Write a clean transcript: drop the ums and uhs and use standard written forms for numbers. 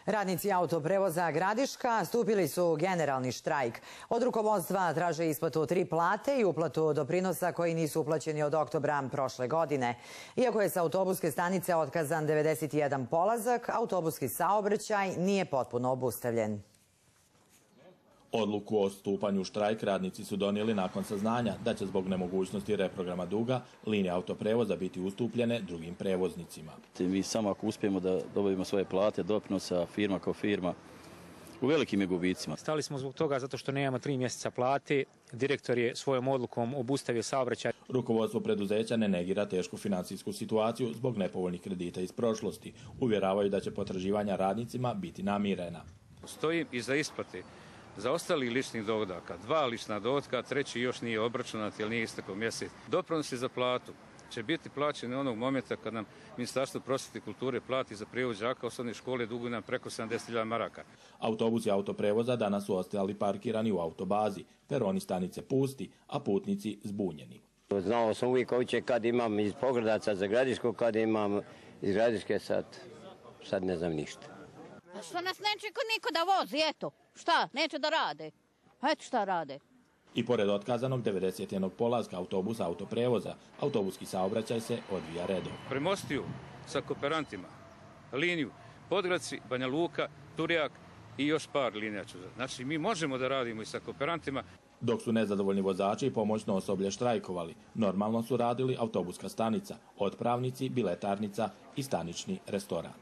Radnici autoprevoza Gradiška stupili su u generalni štrajk. Od rukovodstva traže isplatu 3 plate i uplatu doprinosa koji nisu uplaćeni od oktobra prošle godine. Iako je sa autobuske stanice otkazan 91 polazak, autobuski saobraćaj nije potpuno obustavljen. Odluku o stupanju u štrajk radnici su donijeli nakon saznanja da će zbog nemogućnosti reprograma duga linije autoprevoza biti ustupljene drugim prevoznicima. Mi samo ako uspijemo da dobijemo svoje plate, doprinosa, firma kao firma, u velikim je gubicima. Stali smo zbog toga zato što nemamo 3 mjeseca plate. Direktor je svojom odlukom obustavio saobraćaj. Rukovodstvo preduzeća ne negira tešku financijsku situaciju zbog nepovoljnih kredita iz prošlosti. Uvjeravaju da će potraživanja radnicima biti namirena. Stojim iza isplate zaostalih ličnih dohodaka, 2 lična dohotka, 3. još nije obračunat jer nije istekao mjesec. Doprinosi za platu će biti plaćeni onog momenta kad nam Ministarstvo prosvjete i kulture plati za prijevoz đaka osnovne škole, duguju nam preko 70.000 maraka. Autobusi autoprevoza danas su ostajali parkirani u autobazi, peroni stanice pusti, a putnici zbunjeni. Znao sam uvijek hoće kad imam iz Pogradaca za Gradiško, kad imam iz Gradiške, sad ne znam ništa. A što nas neće niko da vozi, eto, šta, neće da rade, eto šta rade. I pored otkazanog 91 polazka autobusa autoprevoza, autobuski saobraćaj se odvija redom. Premostiju sa kooperantima liniju Podgradci, Banja Luka, Turjak i još par linija. Znači mi možemo da radimo i sa kooperantima. Dok su nezadovoljni vozači i pomoćno osoblje štrajkovali, normalno su radili autobuska stanica, otpravnici, biletarnica i stanični restoran.